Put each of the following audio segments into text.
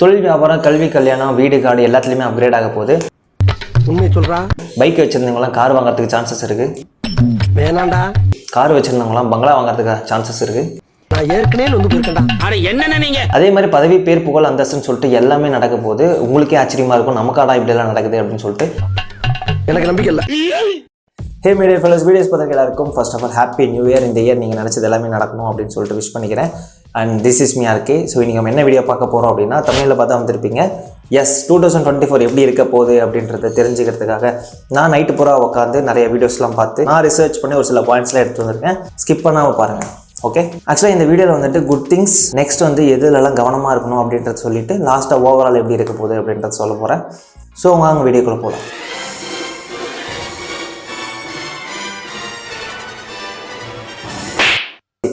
தொழில் வியாபாரம், கல்வி, கல்யாணம், வீடு, காடு எல்லாத்துலேயுமே அப்கிரேட் ஆக போகுது. உண்மையை சொல்கிறா. பைக் வச்சுருந்தவங்களாம் கார் வாங்குறதுக்கு சான்சஸ் இருக்குது. வேணாண்டா. கார் வச்சுருந்தவங்களாம் பங்களா வாங்குறதுக்கு சான்சஸ் இருக்குது. நான் ஏற்கனவே வந்து போயிருக்கேன்டா. அட என்னென்ன நீங்கள். அதே மாதிரி பதவி, பேர், புகழ், அந்தஸ்துன்னு சொல்லிட்டு எல்லாமே நடக்க போகுது. உங்களுக்கே ஆச்சரியமாக இருக்கும், நமக்காடா இப்படியெல்லாம் நடக்குது அப்படின்னு சொல்லிட்டு. எனக்கு நம்பிக்கை இல்லை. ஹே மீடியா ஃபெலோஸ், வீடியோஸ் பார்த்துக்க எல்லாருக்கும் first of all happy new year. இந்த இயர் நீங்கள் நினச்சது எல்லாமே நடக்கணும் அப்படின்னு சொல்லிட்டு விஷ் பண்ணிக்கிறேன். And this is me RK. So இன்றைக்கி நம்ம என்ன வீடியோ பார்க்க போகிறோம் அப்படின்னா, தமிழில் பார்த்தா வந்துருப்பீங்க. எஸ், 2024 எப்படி இருக்க போகுது அப்படின்றத தெரிஞ்சுக்கிறதுக்காக நான் நைட்டு பூரா உட்காந்து நிறைய வீடியோஸ்லாம் பார்த்து நான் ரிசர்ச் பண்ணி ஒரு சில பாயிண்ட்ஸ்லாம் எடுத்து வந்திருக்கேன். ஸ்கிப் பண்ணாமல் பாருங்கள், ஓகே? ஆக்சுவலாக இந்த வீடியோவில் வந்துட்டு குட் திங்ஸ், நெக்ஸ்ட் வந்து எதுலெல்லாம் கவனமாக இருக்கணும் அப்படின்றத சொல்லிவிட்டு லாஸ்ட்டாக ஓவரால் எப்படி இருக்க போகுது அப்படின்றத சொல்ல போகிறேன். ஸோ வாங்க வீடியோக்குள்ளே போகலாம்.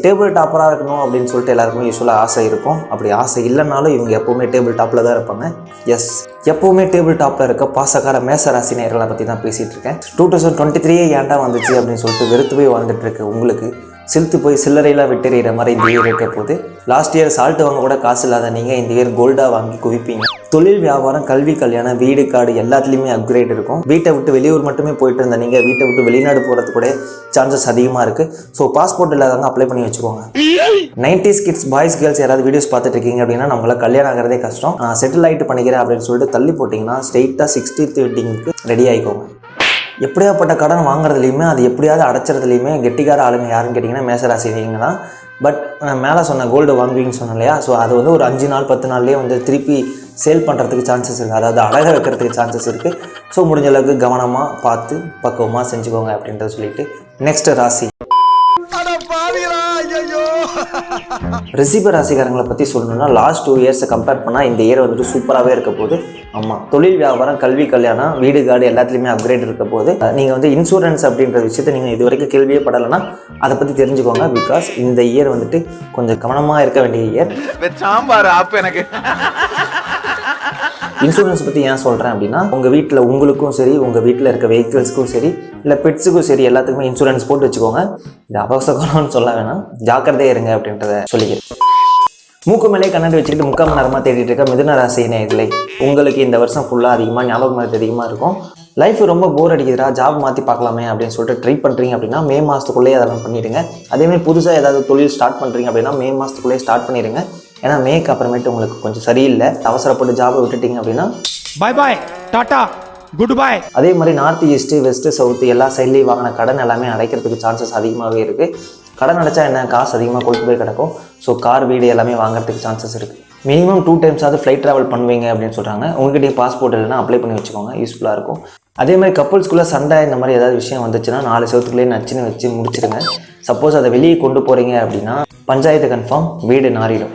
டேபிள் டாப்பராக இருக்கணும் அப்படின்னு சொல்லிட்டு எல்லாருக்குமே யூஸ்வலாக ஆசை இருக்கும். அப்படி ஆசை இல்லைனாலும் இவங்க எப்போவுமே டேபிள் டாப்பில் தான் இருப்பாங்க. எஸ், எப்போவுமே டேபிள் டாப்பில் இருக்க பாசக்கார மேச ராசி நேயர்களை பற்றி தான் பேசிகிட்டு இருக்கேன். 2023 ஏன்டா வந்துச்சு அப்படின்னு சொல்லிட்டு வெறுத்து போய் வாழ்ந்துட்டு இருக்கு உங்களுக்கு, சிலுத்து போய் சில்லறையெல்லாம் விட்டுறிகிற மாதிரி இந்த இயர் இருக்க போது. லாஸ்ட் இயர் சால்ட்டு வாங்க கூட காசு இல்லாத நீங்கள் இந்த இயர் கோல்டாக வாங்கி குவிப்பீங்க. தொழில், வியாபாரம், கல்வி, கல்யாணம், வீடு, காடு எல்லாத்துலேயுமே அப்கிரேட் இருக்கும். வீட்டை விட்டு வெளியூர் மட்டுமே போயிட்டு இருந்த நீங்கள் வீட்டை விட்டு வெளிநாடு போகிறது கூட சான்சஸ் அதிகமாக இருக்குது. ஸோ பாஸ்போர்ட் இல்லாதவங்க அப்ளை பண்ணி வச்சுக்கோங்க. 90s கிட்ஸ், பாய்ஸ், கேர்ள்ஸ் யாராவது வீடியோஸ் பார்த்துட்டு இருக்கீங்க அப்படின்னா நம்மளால் கல்யாணம் ஆகிறதே கஷ்டம். நான் செட்டில் ஆகிட்டு பண்ணிக்கிறேன் அப்படின்னு சொல்லிட்டு தள்ளி போட்டிங்கன்னா ஸ்ட்ரெயிட்டாக 60th வெட்டிங்க்கு ரெடி ஆகிக்கோங்க. எப்படியாப்பட்ட கடன் வாங்குறதுலையுமே அது எப்படியாவது அடைச்சிறதுலையுமே கெட்டிக்கார ஆளுங்க யாருன்னு கேட்டிங்கன்னா மேசராசிங்க தான். பட் நான் மேலே சொன்ன கோல்டு வாங்குவீங்கன்னு சொன்னேன் இல்லையா, ஸோ அது வந்து ஒரு 5 நாள் 10 நாள்லேயே வந்து திருப்பி சேல் பண்ணுறதுக்கு சான்சஸ் இருக்குது. அதாவது அழக வைக்கிறதுக்கு சான்சஸ் இருக்குது. ஸோ முடிஞ்ச அளவுக்கு கவனமாக பார்த்து பக்குவமாக செஞ்சுக்கோங்க அப்படின்றத சொல்லிட்டு நெக்ஸ்ட் ராசி ரிஷப ராசிக்காரங்களை பற்றி சொல்லணும்னா லாஸ்ட் 2 இயர்ஸை கம்பேர் பண்ணால் இந்த இயர் வந்துட்டு சூப்பராகவே இருக்க போகுது. ஆமாம், தொழில், வியாபாரம், கல்வி, கல்யாணம், வீடு, காடு எல்லாத்துலேயுமே அப்கிரேட் இருக்க போது. நீங்கள் வந்து இன்சூரன்ஸ் அப்படின்ற விஷயத்தை நீங்கள் இது வரைக்கும் கேள்வியே படலைன்னா அதை பற்றி தெரிஞ்சுக்கோங்க. பிகாஸ் இந்த இயர் வந்துட்டு கொஞ்சம் கவனமாக இருக்க வேண்டிய இயர். சாம்பார் ஆப் எனக்கு. இன்சூரன்ஸ் பற்றி ஏன் சொல்கிறேன் அப்படின்னா, உங்கள் வீட்டில் உங்களுக்கும் சரி, உங்கள் வீட்டில் இருக்க வெஹிக்கிள்ஸ்க்கும் சரி, இல்லை பெட்ஸுக்கும் சரி எல்லாத்துக்குமே இன்சூரன்ஸ் போட்டு வச்சுக்கோங்க. இது அவசரம்னு சொல்ல வேணாம், ஜாக்கிரதையாக இருங்க அப்படின்றத சொல்லிக்கிறேன். மூக்கு மேலே கண்ணாடி வச்சுக்கிட்டு 3/4 மணி நேரமாக தேடிட்டு இருக்க மிதுன ராசி நேயர்களே, உங்களுக்கு இந்த வருஷம் ஃபுல்லாக அதிகமாக ஞாபகம் மறதி அதிகமாக இருக்கும். லைஃப் ரொம்ப போர் அடிக்குதுடா, ஜாப் மாற்றி பார்க்கலாமே அப்படின்னு சொல்லிட்டு ட்ரை பண்ணுறீங்க அப்படின்னா மே மாதத்துக்குள்ளேயே அதெல்லாம் பண்ணிவிடுங்க. அதேமாதிரி புதுசாக ஏதாவது தொழில் ஸ்டார்ட் பண்ணுறீங்க அப்படின்னா மே மாதத்துக்குள்ளேயே ஸ்டார்ட் பண்ணிடுங்க. ஏன்னா மேக்கு அப்புறமேட்டு உங்களுக்கு கொஞ்சம் சரியில்லை, அவசரப்பட்டு ஜாபை விட்டுட்டீங்க அப்படின்னா பாய் பாய், டாட்டா, குட் பாய். அதே மாதிரி நார்த் ஈஸ்ட்டு, வெஸ்ட்டு, சவுத்து எல்லா சைட்லேயும் வாங்கின கடன் எல்லாமே அடைக்கிறதுக்கு சான்சஸ் அதிகமாகவே இருக்குது. கடன் அடைச்சா என்ன, காசு அதிகமாக கொண்டு போய் கிடக்கும். ஸோ கார், வீடு எல்லாமே வாங்குறதுக்கு சான்சஸ் இருக்குது. மினிமம் 2 டைம்ஸாவது ஃப்ளைட் ட்ராவல் பண்ணுவீங்க அப்படின்னு சொல்கிறாங்க. உங்கள்கிட்டயே பாஸ்போர்ட் இல்லைன்னா அப்ளை பண்ணி வச்சுக்கோங்க, யூஸ்ஃபுல்லாக இருக்கும். அதே மாதிரி கப்புள்ஸ்குள்ளே சண்டை இந்த மாதிரி ஏதாவது விஷயம் வந்துச்சுன்னா 4 செவத்துக்குள்ளேயே நச்சுன்னு வச்சு முடிச்சிருங்க. சப்போஸ் அதை வெளியே கொண்டு போகிறீங்க அப்படின்னா பஞ்சாயத்து கன்ஃபார்ம், வீடு நாறிடும்.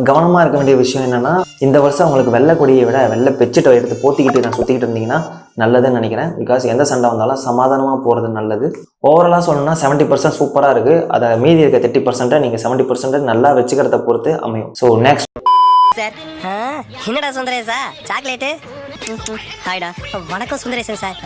கவனமாக இருக்க வேண்டிய விஷயம் என்னென்னா, இந்த வருஷம் உங்களுக்கு வெள்ளை கொடியை விட வெள்ளை பெட்ஷீட்டை எடுத்து போத்திக்கிட்டு நான் சுற்றிக்கிட்டு இருந்தீங்கன்னா நல்லதுன்னு நினைக்கிறேன். பிகாஸ் எந்த சண்டை வந்தாலும் சமாதானமாக போகிறது நல்லது. ஓவராலாக சொல்லணும்னா 70% சூப்பராக இருக்குது. அதை மீதி இருக்க 30% நீங்கள் 70% நல்லா வச்சுக்கிறத பொறுத்து அமையும். ஸோ நெக்ஸ்ட் சார், என்னடா சுந்தரேசா சாக்லேட்டு? ஹாய்டா, வணக்கம் சுந்தரேசன் சார்.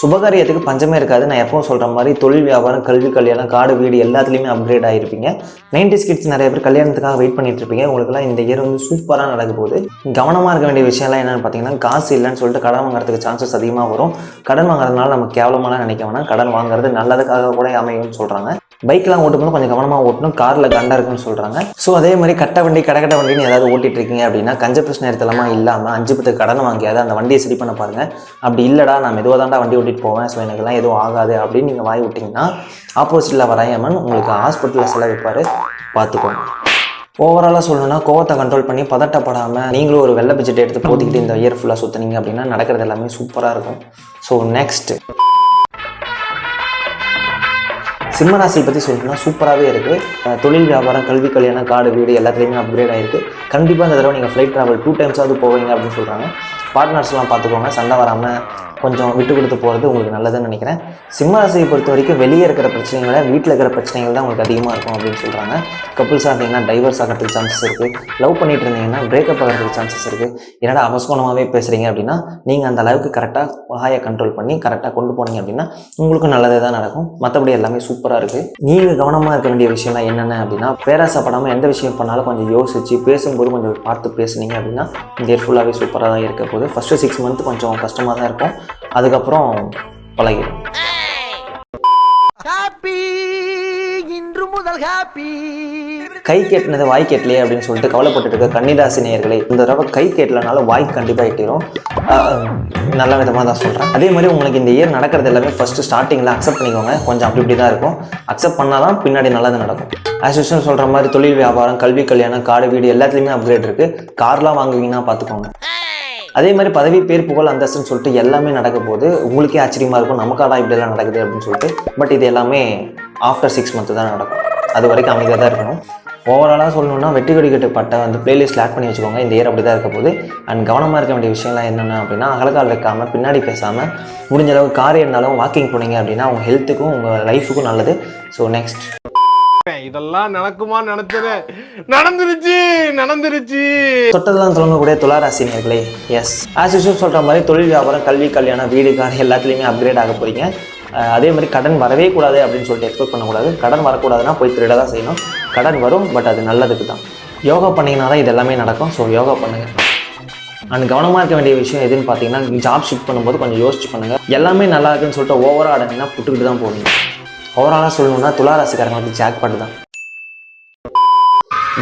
சுபகாரியத்துக்கு பஞ்சமே இருக்காது. நான் எப்பவும் சொல்கிற மாதிரி தொழில், வியாபாரம், கல்வி, கல்யாணம், காடு, வீடு எல்லாத்துலேயுமே அப்கிரேட் ஆகிருப்பீங்க. 90s கிட்ஸ் நிறைய பேர் கல்யாணத்துக்காக வெயிட் பண்ணிட்டு இருப்பீங்க. உங்களுக்குலாம் இந்த இயர் வந்து சூப்பராக நடக்க போகுது. கவனமாக இருக்க வேண்டிய விஷயம்லாம் என்னென்னு பார்த்தீங்கன்னா, காசு இல்லைன்னு சொல்லிட்டு கடன் வாங்குறதுக்கு சான்சஸ் அதிகமாக வரும். கடன் வாங்குறதுனால நம்ம கேவலமாக நினைக்க வேணாம். கடன் வாங்குறது நல்லதுக்காக கூட அமையும்னு சொல்கிறாங்க. பைக்லாம் ஓட்டும்போது கொஞ்சம் கவனமாக ஓட்டணும், காரில் கண்டா இருக்குன்னு சொல்கிறாங்க. ஸோ அதே மாதிரி கட்ட வண்டி, கடக்கட்ட வண்டின்னு ஏதாவது ஓட்டிகிட்டு இருக்கீங்க அப்படின்னா கஞ்ச பிரச்சனை எடுத்தலாமா இல்லாமல் 5 10 கடன் வாங்கியாவது அந்த வண்டியை சரி பண்ண பாருங்கள். அப்படி இல்லைடா நான் மெதுவாக தாண்டா வண்டி ஓட்டிகிட்டு போவேன், ஸோ எனக்குலாம் எதுவும் ஆகாது அப்படின்னு நீங்கள் வாங்கி விட்டிங்கன்னா ஆப்போசிட்டில் வரையாமல் உங்களுக்கு ஹாஸ்பிட்டலில் செலவிப்பார், பார்த்துக்கோங்க. ஓவராலாக சொல்லணும்னா கோவத்தை கண்ட்ரோல் பண்ணி பதட்டப்படாமல் நீங்களும் ஒரு வெள்ளை பட்ஜெட் எடுத்து போத்திக்கிட்டு இந்த இயர் ஃபுல்லாக சுற்றுனீங்க அப்படின்னா நடக்கிறது எல்லாமே சூப்பராக இருக்கும். ஸோ நெக்ஸ்ட் சிம்மராசி பற்றி சொல்லணும்னா சூப்பராகவே இருக்குது. தொழில், வியாபாரம், கல்வி, கல்யாணம், காடு, வீடு எல்லாத்துலேயுமே அப்கிரேட் ஆகிருக்கு. கண்டிப்பாக இந்த தடவை நீங்கள் ஃப்ளைட் ட்ராவல் 2 டைம்ஸாவது போவீங்க அப்படின்னு சொல்கிறாங்க. பார்ட்னர்ஸ்லாம் பார்த்துக்கோங்க, சண்டை வராமல் கொஞ்சம் விட்டு கொடுத்து போகிறது உங்களுக்கு நல்லதுன்னு நினைக்கிறேன். சிம்ம ராசியை பொறுத்த வரைக்கும் வெளியே இருக்கிற பிரச்சனைகளை விட வீட்டில் இருக்கிற பிரச்சனைகள் தான் உங்களுக்கு அதிகமாக இருக்கும் அப்படின்னு சொல்கிறாங்க. கப்புள்ஸாக இருந்தீங்கன்னா டைவர்ஸ் ஆகிறதுக்கு சான்சஸ் இருக்குது. லவ் பண்ணிட்டு இருந்தீங்கன்னா பிரேக்கப் ஆகிறதுக்கு சான்சஸ் இருக்குது. என்னடா அவசரமாகவே பேசுகிறீங்க அப்படின்னா நீங்கள் அந்த அளவுக்கு கரெக்டாக வாயை கண்ட்ரோல் பண்ணி கரெக்டாக கொண்டு போனீங்க அப்படின்னா உங்களுக்கு நல்லதே தான் நடக்கும். மற்றபடி எல்லாமே சூப்பராக இருக்குது. நீங்கள் கவனமாக இருக்க வேண்டிய விஷயம்லாம் என்னென்ன அப்படின்னா, பேராசப்படாமல் எந்த விஷயம் பண்ணாலும் கொஞ்சம் யோசிச்சு பேசும்போது கொஞ்சம் பார்த்து பேசுனீங்க அப்படின்னா இந்த இயர் ஃபுல்லாகவே சூப்பராக தான் இருக்க போகுது. ஃபஸ்ட்டு 6 மந்த் கொஞ்சம் கஷ்டமாக தான் இருக்கும், அதுக்கப்புறம் பழகிடும். இன்று முதல் ஹாப்பி. கை கேட்டினது வாய் கேட்டலையே அப்படின்னு சொல்லிட்டு கவலைப்பட்டு இருக்க கன்னிராசி நேயர்களே, இந்த தடவை கை கேட்டலனாலும் வாய் கண்டிப்பாக எட்டிடும். நல்ல விதமாக தான் சொல்கிறேன். அதே மாதிரி உங்களுக்கு இந்த இயர் நடக்கிறது எல்லாமே ஃபஸ்ட்டு ஸ்டார்டிங்கில் அக்செப்ட் பண்ணிக்கோங்க. கொஞ்சம் அப்படி இப்படி தான் இருக்கும். அக்செப்ட் பண்ணால் தான் பின்னாடி நல்லது நடக்கும். ஆஸ் யூஷுவல் சொல்கிற மாதிரி தொழில் வியாபாரம், கல்வி, கல்யாணம், காடு, வீடு எல்லாத்துலேயுமே அப்கிரேட் இருக்குது. கார்லாம் வாங்குவீங்கன்னா பார்த்துக்கோங்க. அதே மாதிரி பதவி, பேர், புகழ், அந்தஸ்துன்னு சொல்லிட்டு எல்லாமே நடக்க போது உங்களுக்கே ஆச்சரியமாக இருக்கும், நமக்காடா இப்படியெல்லாம் நடக்குது அப்படின்னு சொல்லிட்டு. பட் இது எல்லாமே ஆஃப்டர் 6 மந்த்து தான் நடக்கும். அது வரைக்கும் அமைதியாக தான் இருக்கணும். ஓவராலாக சொல்லணும்னா வெற்றி கொடி கட்டு பட்டை வந்து பிளேலிஸ்ட் ஆட் பண்ணி வச்சுக்கோங்க. இந்த இயர் அப்படி தான் இருக்க போது. அண்ட் கவனமாக இருக்க வேண்டிய விஷயம்லாம் என்னென்ன அப்படின்னா, அகலக்கால் வைக்காமல் பின்னாடி பேசாமல் முடிஞ்ச அளவுக்கு கார் இருந்தாலும் வாக்கிங் போனீங்க அப்படின்னா உங்கள் ஹெல்த்துக்கும் உங்கள் லைஃபுக்கும் நல்லது. ஸோ நெக்ஸ்ட், இதெல்லாம் நடக்குமா? நடந்துருச்சு. தொட்டதெல்லாம் தொடங்கக்கூடிய துளாராசி நேயர்களே, எஸ் ஆஸ் யூஷுவல் சொல்கிற மாதிரி தொழில் வியாபாரம், கல்வி, கல்யாணம், வீடு, காடு எல்லாத்துலேயுமே அப்கிரேட் ஆக போகிறீங்க. அதே மாதிரி கடன் வரவே கூடாது அப்படின்னு சொல்லிட்டு எக்ஸ்பெக்ட் பண்ணக்கூடாது. கடன் வரக்கூடாதுன்னா போய் திருட தான் செய்யணும். கடன் வரும், பட் அது நல்லதுக்கு தான். யோகா பண்ணிங்கன்னா தான் இது எல்லாமே நடக்கும். ஸோ யோகா பண்ணுங்கள். அண்ட் கவனமாக இருக்க வேண்டிய விஷயம் எதுன்னு பார்த்தீங்கன்னா, ஜாப் ஷிஃப்ட் பண்ணும்போது கொஞ்சம் யோசிச்சு பண்ணுங்கள். எல்லாமே நல்லா இருக்குன்னு சொல்லிட்டு ஓவராக ஆடுங்கன்னா புட்டுக்கிட்டு தான் போவீங்க. ஓவராலாக சொல்லணும்னா துளாராசிக்காரங்களுக்கு ஜாக்பாட் தான்.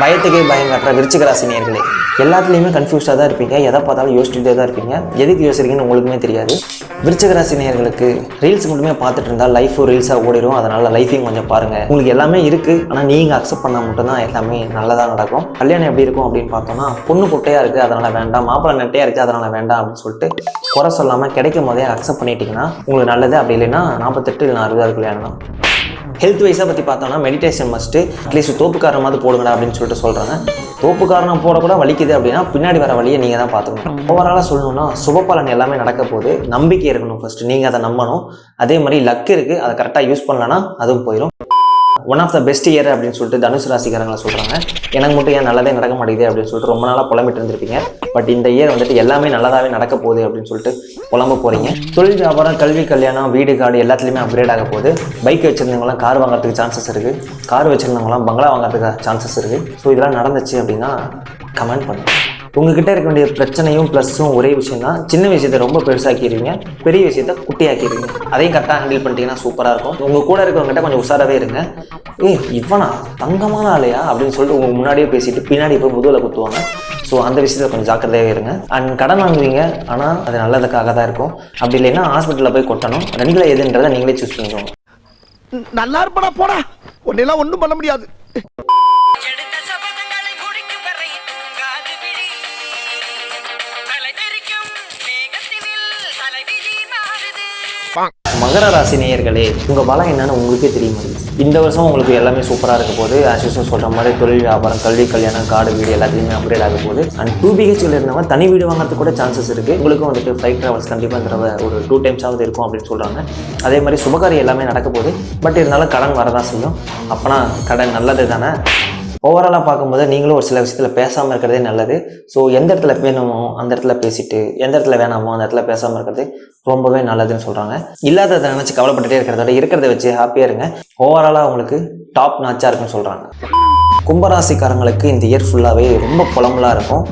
பயத்துக்கே பயம் காட்டுற விருச்சிக ராசி நேயர்களே, எல்லாத்துலேயுமே கன்ஃபியூஸ்டாக தான் இருப்பீங்க. எதை பார்த்தாலும் யோசிச்சுட்டே தான் இருப்பீங்க. எதுக்கு யோசிக்கிறீங்கன்னு உங்களுக்குமே தெரியாது. விருச்சிக ராசி நேயர்களுக்கு ரீல்ஸ் மட்டுமே பார்த்துட்டு இருந்தால் லைஃபும் ரீல்ஸாக ஓடிடும். அதனால் லைஃபையும் கொஞ்சம் பாருங்கள். உங்களுக்கு எல்லாமே இருக்குது, ஆனால் நீங்கள் அக்செப்ட் பண்ணால் மட்டும்தான் எல்லாமே நல்லதாக நடக்கும். கல்யாணம் எப்படி இருக்கும் அப்படின்னு பார்த்தோம்னா, பொண்ணு குட்டையாக இருக்குது அதனால் வேண்டாம், மாப்பிள்ளை நெட்டையாக இருக்குது அதனால் வேண்டாம் அப்படின்னு சொல்லிட்டு குறை சொல்லாமல் கிடைக்கும் போதே அக்செப்ட் பண்ணிட்டீங்கன்னா உங்களுக்கு நல்லது. அப்படி இல்லைன்னா 48 இல்லை 60 கல்யாணம் தான். ஹெல்த் வைஸாக பற்றி பார்த்தோம்னா மெடிடேஷன் மஸ்ட்டு. அட்லீஸ்ட் தோப்புக்காரமாவது போடுங்கடா அப்படின்னு சொல்லிட்டு சொல்கிறாங்க. தோப்புக்காரணம் போடக்கூட வலிக்குது அப்படின்னா பின்னாடி வர வழியை நீங்கள் தான் பார்த்துக்கணும். ஓவராலாக சொல்லணும்னா சுபபலன் எல்லாமே நடக்க போது. நம்பிக்கை இருக்கணும் ஃபஸ்ட்டு, நீங்கள் அதை நம்பணும். அதே மாதிரி லக் இருக்குது, அதை கரெக்டாக யூஸ் பண்ணலன்னா அதுவும் போயிடும். One of the best year அப்படின்னு சொல்லிட்டு தனுசு ராசிக்காரங்களை சொல்கிறாங்க. எனக்கு மட்டும் ஏன் நல்லதே நடக்க மாட்டேங்குது அப்படின்னு சொல்லிட்டு ரொம்ப நாளாக புலம்பிட்டு இருந்திருப்பீங்க. பட் இந்த இயர் வந்துட்டு எல்லாமே நல்லதாகவே நடக்க போகுது அப்படின்னு சொல்லிட்டு புலம்ப போகிறீங்க. தொழில் வியாபாரம், கல்வி, கல்யாணம், வீடு, காடு எல்லாத்துலேயுமே அப்கிரேட் ஆக போகுது. பைக் வச்சுருந்தவங்களாம் கார் வாங்குறதுக்கு சான்சஸ் இருக்குது. கார் வச்சுருந்தவங்களாம் பங்களா வாங்குறதுக்கு சான்சஸ் இருக்குது. ஸோ இதெல்லாம் நடந்துச்சு அப்படின்னா கமெண்ட் பண்ணுங்கள். உங்ககிட்ட இருக்க வேண்டிய பிரச்சனையும் ப்ளஸ்ஸும் ஒரே விஷயம் தான். சின்ன விஷயத்தை ரொம்ப பெருசாக்கிடுவீங்க, பெரிய விஷயத்த குட்டியாக்கிடுவீங்க. அதையும் கரெக்டாக ஹேண்டில் பண்ணிட்டீங்கன்னா சூப்பராக இருக்கும். உங்கள் கூட இருக்கிறவங்ககிட்ட கொஞ்சம் உஷாராகவே இருங்க. இவனா தங்கமான ஆளையா அப்படின்னு சொல்லிட்டு உங்களுக்கு முன்னாடியே பேசிட்டு பின்னாடி போய் முதுகில் குத்துவாங்க. ஸோ அந்த விஷயத்தில் கொஞ்சம் ஜாக்கிரதையாகவே இருங்க. அண்ட் கடன் வாங்குவீங்க, ஆனால் அது நல்லதுக்காக தான் இருக்கும். அப்படி இல்லைன்னா ஹாஸ்பிட்டலில் போய் கொட்டணும். ரெண்டில் எதுன்றதை நீங்களே சூஸ் பண்ணிக்கோங்க. நல்லா இருப்படா போடா, உன்னெல்லாம் ஒன்றும் பண்ண முடியாது. மகர ராசி நேயர்களே, உங்கள் பலம் என்னன்னு உங்களுக்கே தெரிய முடியும். இந்த வருஷம் உங்களுக்கு எல்லாமே சூப்பராக இருக்க போது. ஆஸ் யூஷுவல் சொல்கிற மாதிரி தொழில் வியாபாரம், கல்வி, கல்யாணம், காடு, வீடு எல்லாத்துலேயுமே அப்கிரேட் ஆக போகுது. அண்ட் 2 BHK இருந்தவங்க தனி வீடு வாங்குறதுக்கு கூட சான்சஸ் இருக்குது. உங்களுக்கும் வந்துட்டு ஃப்ளைட் ட்ராவல்ஸ் கண்டிப்பாக தடவை ஒரு 2 டைம்ஸாவது இருக்கும் அப்படின்னு சொல்கிறாங்க. அதே மாதிரி சுபகாரியம் எல்லாமே நடக்க போகுது. பட் இருந்தாலும் கடன் வரதான் செய்யும். அப்போனா கடன் நல்லது தானே. ஓவராலாக பார்க்கும்போது நீங்களும் ஒரு சில விஷயத்தில் பேசாமல் இருக்கிறதே நல்லது. ஸோ எந்த இடத்துல வேணுமோ அந்த இடத்துல பேசிட்டு, எந்த இடத்துல வேணாமோ அந்த இடத்துல பேசாமல் இருக்கிறது ரொம்பவே நல்லதுன்னு சொல்கிறாங்க. இல்லாததை நினச்சி கவலைப்பட்டுட்டே இருக்கிறத விட இருக்கிறத வச்சு ஹாப்பியாக இருங்க. ஓவராலாக உங்களுக்கு டாப் நாச்சாக இருக்குன்னு சொல்கிறாங்க. கும்பராசிக்காரங்களுக்கு இந்த இயர் ஃபுல்லாகவே ரொம்ப புலம்பலாக இருக்கும்.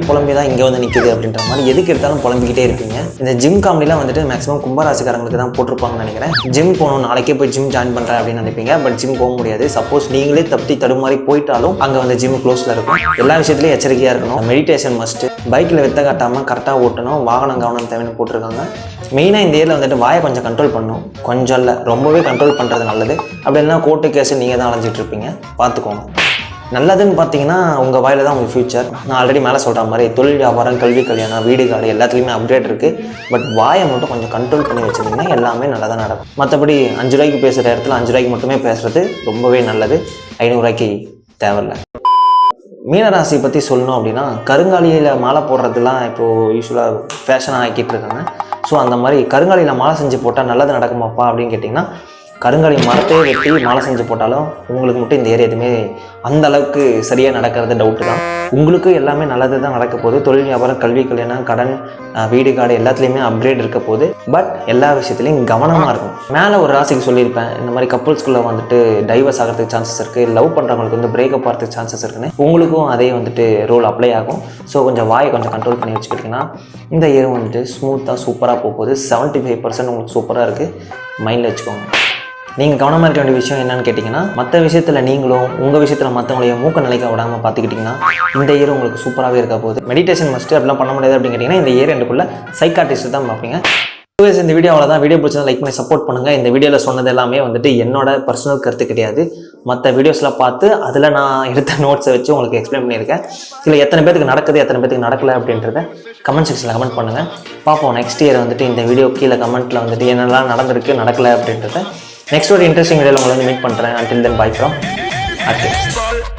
புலம்பி தான் இங்கே வந்து நிற்கிது அப்படின்ற மாதிரி எதுக்கு எடுத்தாலும் புலம்பிக்கிட்டே இருப்பீங்க. இந்த ஜிம் காமெடிலாம் வந்துட்டு மேக்ஸிமம் கும்பராசிக்காரங்களுக்கு தான் போட்டிருப்பாங்கன்னு நினைக்கிறேன். ஜிம் போகணும், நாளைக்கே போய் ஜிம் ஜாயின் பண்ணுறேன் அப்படின்னு நினைப்பீங்க. பட் ஜிம் போக முடியாது. சப்போஸ் நீங்களே தடுமாறி போயிட்டாலும் அங்கே வந்து ஜிம் க்ளோஸில் இருக்கும். எல்லா விஷயத்துலையும் எச்சரிக்கையாக இருக்கணும். Meditation must. பைக்கில் வெத்த காட்டாமல் கரெக்டாக ஓட்டணும். வாகனம் கவனம் தேவைன்னு போட்டிருக்காங்க. மெயினாக இந்த இயரில் வந்துட்டு வாயை கொஞ்சம் கண்ட்ரோல் பண்ணணும். கொஞ்சம் இல்லை, ரொம்பவே கண்ட்ரோல் பண்ணுறது நல்லது. அப்படி இல்லைன்னா கோர்ட்டு கேஸு நீங்கள் தான் அலைஞ்சிட்டு இருப்பீங்க, பார்த்துக்கோங்க. நல்லதுன்னு பார்த்தீங்கன்னா உங்கள் வாயில் தான் உங்கள் ஃபியூச்சர். நான் ஆல்ரெடி மேலே சொல்கிற மாதிரி தொழில் வியாபாரம், கல்வி, கல்யாணம், வீடு, காடு எல்லாத்துலேயுமே அப்டேட் இருக்குது. பட் வாயை மட்டும் கொஞ்சம் கண்ட்ரோல் பண்ணி வச்சுருந்தீங்கன்னா எல்லாமே நல்லா தான் நடக்கும். மற்றபடி 5 ரூபாய்க்கு பேசுகிற இடத்துல 5 ரூபாய்க்கு மட்டுமே பேசுகிறது ரொம்பவே நல்லது. 500 ரூபாய்க்கு தேவையில்லை. மீனராசி பற்றி சொல்லணும் அப்படின்னா கருங்காலியில் மாலை போடுறதுலாம் இப்போது யூஸ்வலாக ஃபேஷனாக ஆக்கிட்டு இருக்காங்க. ஸோ அந்த மாதிரி கருங்காலியில் மாலை செஞ்சு போட்டால் நல்லது நடக்குமாப்பா அப்படின்னு கேட்டிங்கன்னா, கருங்காலி மரத்தையே வெட்டி மாலை செஞ்சு போட்டாலும் உங்களுக்கு மட்டும் இந்த ஏரியா எதுவுமே அந்த அளவுக்கு சரியாக நடக்கிறது டவுட்டு தான். உங்களுக்கு எல்லாமே நல்லது தான் நடக்க போகுது. தொழில் வியாபாரம், கல்வி, கல்யாணம், கடன், வீடு, காடு எல்லாத்துலேயுமே அப்கிரேட் இருக்க போகுது. பட் எல்லா விஷயத்துலையும் கவனமாக இருக்கும். மேலே ஒரு ராசிக்கு சொல்லியிருப்பேன், இந்த மாதிரி கப்புள்ஸ்குள்ளே வந்துட்டு டைவர்ஸ் ஆகிறதுக்கு சான்சஸ் இருக்குது, லவ் பண்ணுறவங்களுக்கு வந்து பிரேக்கப் ஆகிறதுக்கு சான்சஸ் இருக்குன்னு. உங்களுக்கும் அதே வந்துட்டு ரோல் அப்ளை ஆகும். ஸோ கொஞ்சம் வாயை கொஞ்சம் கண்ட்ரோல் பண்ணி வச்சுக்கிட்டிங்கன்னா இந்த இயர் வந்துட்டு ஸ்மூத்தாக சூப்பராக போகுது. 75% உங்களுக்கு சூப்பராக இருக்குது. மைண்டில் வச்சுக்கோங்க. நீங்கள் கவனமாக இருக்க வேண்டிய விஷயம் என்னன்னு கேட்டிங்கன்னா, மற்ற விஷயத்தில் நீங்களும் உங்கள் விஷயத்தில் மற்றவங்களையும் மூக்க நிலைக்க விடாமல் பார்த்துக்கிட்டிங்கன்னா இந்த இயர் உங்களுக்கு சூப்பராகவே இருக்க போகுது. மெடிடேஷன் மஸ்ட்டு அப்படிலாம் பண்ண முடியாது அப்படின்னு கேட்டிங்கன்னா இந்த இயர் எனக்குள்ளே சைக்காட்டிஸ்ட் தான் பார்ப்பீங்க. இந்த வீடியோ அவ்வளோதான். வீடியோ பிடிச்சதை லைக் பண்ணி சப்போர்ட் பண்ணுங்கள். இந்த வீடியோவில் சொன்னது எல்லாமே வந்துட்டு என்னோட பர்சனல் கருத்து கிடையாது. மற்ற வீடியோஸ்லாம் பார்த்து அதில் நான் எடுத்த நோட்ஸை வச்சு உங்களுக்கு எக்ஸ்பிளைன் பண்ணியிருக்கேன். இல்லை எத்தனை பேருக்கு நடக்குது, எத்தனை பேருக்கு நடக்கலை அப்படின்றத கமெண்ட் செக்ஷனில் கமெண்ட் பண்ணுங்கள். பார்ப்போம் நெக்ஸ்ட் இயர் வந்துட்டு இந்த வீடியோ கீழே கமெண்ட்டில் வந்துட்டு என்னெல்லாம் நடந்திருக்கு, நடக்கலை அப்படின்றத நெக்ஸ்ட் ஒரு இன்ட்ரெஸ்டிங் வீடியோவில் உங்களை வந்து மீட் பண்ணுறேன். until then bye from Arthur.